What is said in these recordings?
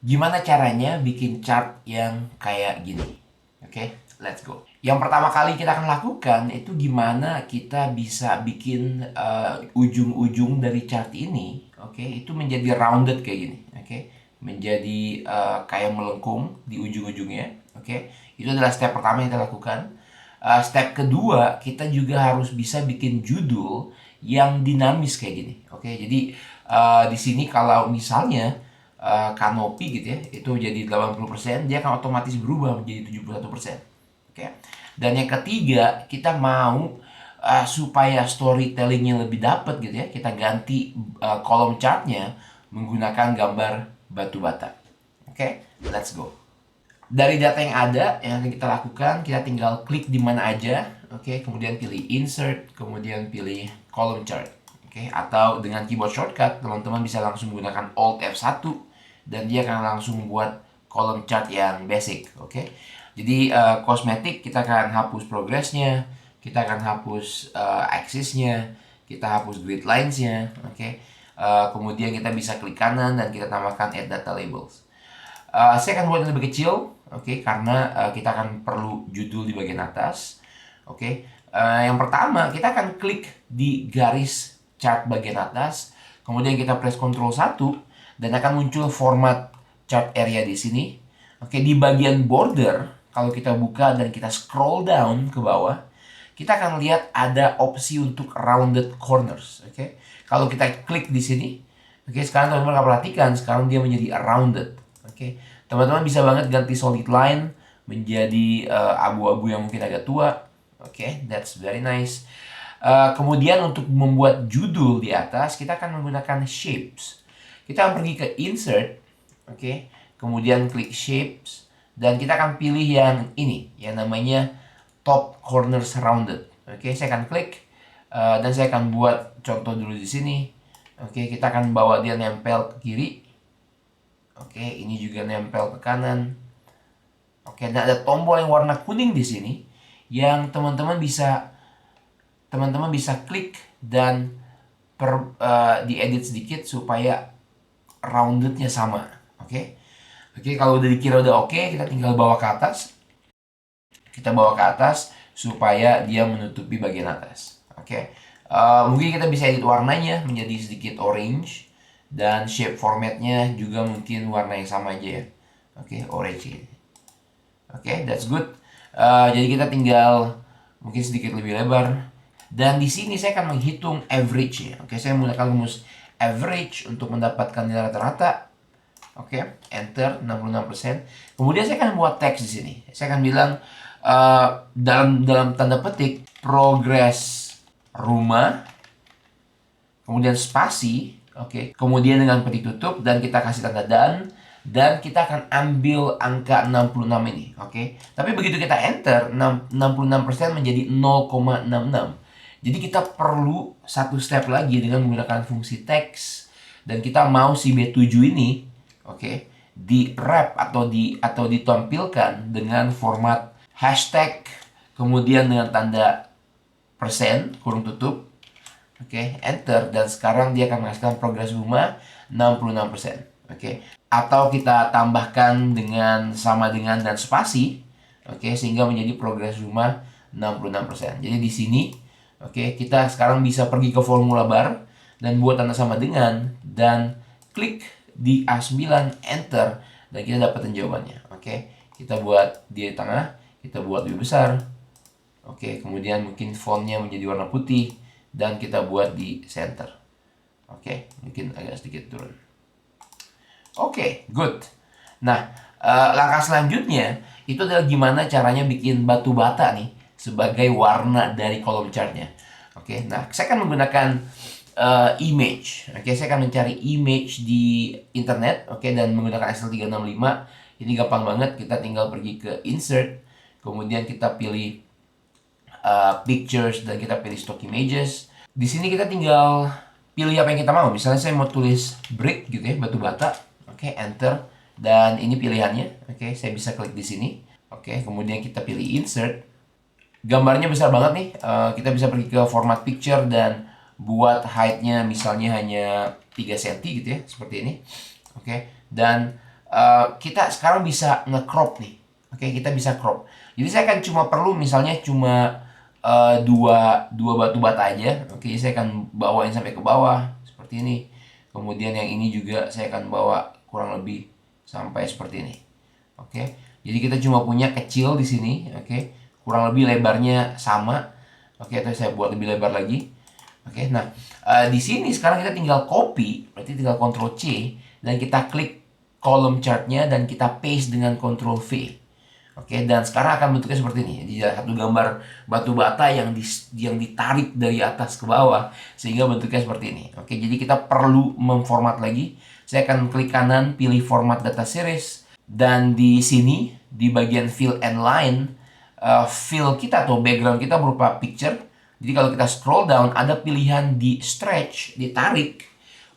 Gimana caranya bikin chart yang kayak gini? Oke, let's go. Yang pertama kali kita akan lakukan itu gimana kita bisa bikin ujung-ujung dari chart ini, oke, itu menjadi rounded kayak gini, oke, menjadi kayak melengkung di ujung-ujungnya, oke. Itu adalah step pertama yang kita lakukan. Step kedua, kita juga harus bisa bikin judul yang dinamis kayak gini, oke. Jadi di sini kalau misalnya kanopi gitu ya, itu jadi 80%, dia akan otomatis berubah menjadi 71%. Oke. Dan yang ketiga, kita mau supaya storytellingnya lebih dapat gitu ya, kita ganti kolom chartnya menggunakan gambar batu bata. Oke, let's go. Dari data yang ada, yang akan kita lakukan, kita tinggal klik di mana aja, oke, kemudian pilih insert, kemudian pilih column chart, oke, atau dengan keyboard shortcut, teman-teman bisa langsung menggunakan Alt F1 dan dia akan langsung buat column chart yang basic, oke. Jadi kosmetik kita akan hapus progressnya, kita akan hapus axisnya, kita hapus grid lines-nya, oke. Kemudian kita bisa klik kanan dan kita tambahkan add data labels. Saya akan buat yang lebih kecil, oke, karena kita akan perlu judul di bagian atas, oke. Yang pertama, kita akan klik di garis chart bagian atas, kemudian kita press Ctrl 1 dan akan muncul format chart area di sini. Oke, di bagian border, kalau kita buka dan kita scroll down ke bawah, kita akan lihat ada opsi untuk rounded corners, oke. Kalau kita klik di sini, oke, sekarang teman-teman akan perhatikan, sekarang dia menjadi rounded. Oke, teman-teman bisa banget ganti solid line menjadi abu-abu yang mungkin agak tua. Oke, that's very nice. Kemudian untuk membuat judul di atas, kita akan menggunakan shapes. Kita akan pergi ke insert, oke, kemudian klik shapes, dan kita akan pilih yang ini, yang namanya top corners rounded. Oke, saya akan klik, dan saya akan buat contoh dulu di sini. Oke, kita akan bawa dia nempel ke kiri. Oke, ini juga nempel ke kanan. Oke, dan ada tombol yang warna kuning di sini yang teman-teman bisa klik dan diedit sedikit supaya roundednya sama. Oke. Oke, kalau udah dikira udah oke, kita tinggal bawa ke atas. Kita bawa ke atas supaya dia menutupi bagian atas. Oke. Mungkin kita bisa edit warnanya menjadi sedikit orange. Dan shape formatnya juga mungkin warna yang sama aja ya. Oke, orange ini. Oke, that's good. Jadi kita tinggal mungkin sedikit lebih lebar. Dan di sini saya akan menghitung average ya. Oke, saya menggunakan rumus average untuk mendapatkan nilai rata-rata. Oke, enter 66%. Kemudian saya akan buat teks di sini. Saya akan bilang dalam tanda petik progres rumah, kemudian spasi. Oke, kemudian dengan petik tutup dan kita kasih tanda dan kita akan ambil angka 66 ini, oke. Tapi begitu kita enter, 66% menjadi 0,66. Jadi kita perlu satu step lagi dengan menggunakan fungsi text dan kita mau si B7 ini, oke, di wrap atau ditampilkan dengan format hashtag kemudian dengan tanda persen kurung tutup. Oke, enter, dan sekarang dia akan menghasilkan progres rumah 66%. Oke, atau kita tambahkan dengan sama dengan dan spasi, oke, sehingga menjadi progres rumah 66%. Jadi di sini, oke, kita sekarang bisa pergi ke formula bar dan buat tanda sama dengan dan klik di A9, enter, dan kita dapetin jawabannya. Oke, kita buat di tengah, kita buat lebih besar. Oke, kemudian mungkin fontnya menjadi warna putih dan kita buat di center. Oke, mungkin agak sedikit turun. Oke, good. Nah, langkah selanjutnya itu adalah gimana caranya bikin batu bata nih sebagai warna dari kolom chartnya. Oke, nah saya akan menggunakan image. Oke, saya akan mencari image di internet. Oke, dan menggunakan Excel 365. Ini gampang banget. Kita tinggal pergi ke insert, kemudian kita pilih pictures dan kita pilih stock images. Di sini kita tinggal pilih apa yang kita mau. Misalnya saya mau tulis brick gitu ya, batu bata. Oke, enter. Dan ini pilihannya. Oke, saya bisa klik di sini. Oke, kemudian kita pilih insert. Gambarnya besar banget nih. Kita bisa pergi ke format picture dan buat height-nya misalnya hanya 3 cm gitu ya, seperti ini. Oke, dan kita sekarang bisa nge-crop nih. Oke, kita bisa crop. Jadi saya akan cuma perlu misalnya cuma dua batu bata aja. Oke, saya akan bawain sampai ke bawah seperti ini. Kemudian yang ini juga saya akan bawa kurang lebih sampai seperti ini. Oke, jadi kita cuma punya kecil di sini. Oke, kurang lebih lebarnya sama. Oke, atau saya buat lebih lebar lagi. Oke, nah di sini sekarang kita tinggal copy, berarti tinggal Ctrl C dan kita klik column chartnya dan kita paste dengan Ctrl V. Oke, dan sekarang akan bentuknya seperti ini. Jadi satu gambar batu bata yang ditarik dari atas ke bawah sehingga bentuknya seperti ini. Oke, jadi kita perlu memformat lagi. Saya akan klik kanan, pilih format data series, dan di sini di bagian fill and line, fill kita atau background kita berupa picture. Jadi kalau kita scroll down ada pilihan di stretch, ditarik,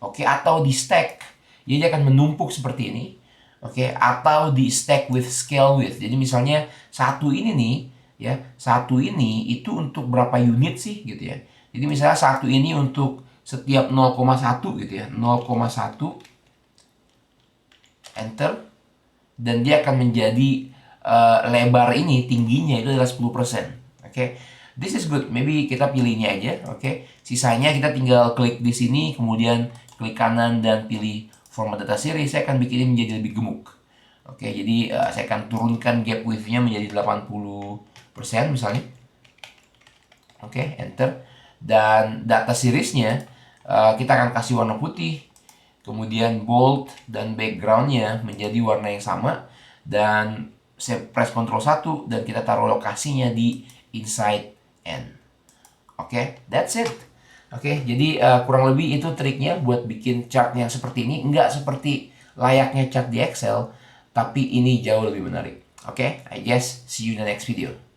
oke, atau di stack. Jadi dia akan menumpuk seperti ini. Oke, atau di stack with scale width. Jadi misalnya satu ini nih, ya, satu ini itu untuk berapa unit sih gitu ya. Jadi misalnya satu ini untuk setiap 0,1 gitu ya. 0,1 enter dan dia akan menjadi lebar ini tingginya itu adalah 10%. Oke. This is good. Maybe kita pilih ini aja, oke. Sisanya kita tinggal klik di sini, kemudian klik kanan dan pilih format data series. Saya akan bikin ini menjadi lebih gemuk. Oke, jadi saya akan turunkan gap width-nya menjadi 80% misalnya. Oke, enter. Dan data series-nya kita akan kasih warna putih. Kemudian bold dan background-nya menjadi warna yang sama. Dan saya press Ctrl 1 dan kita taruh lokasinya di inside N. Oke, that's it. Oke, jadi kurang lebih itu triknya buat bikin chart yang seperti ini. Nggak seperti layaknya chart di Excel, tapi ini jauh lebih menarik. Oke, I guess see you in the next video.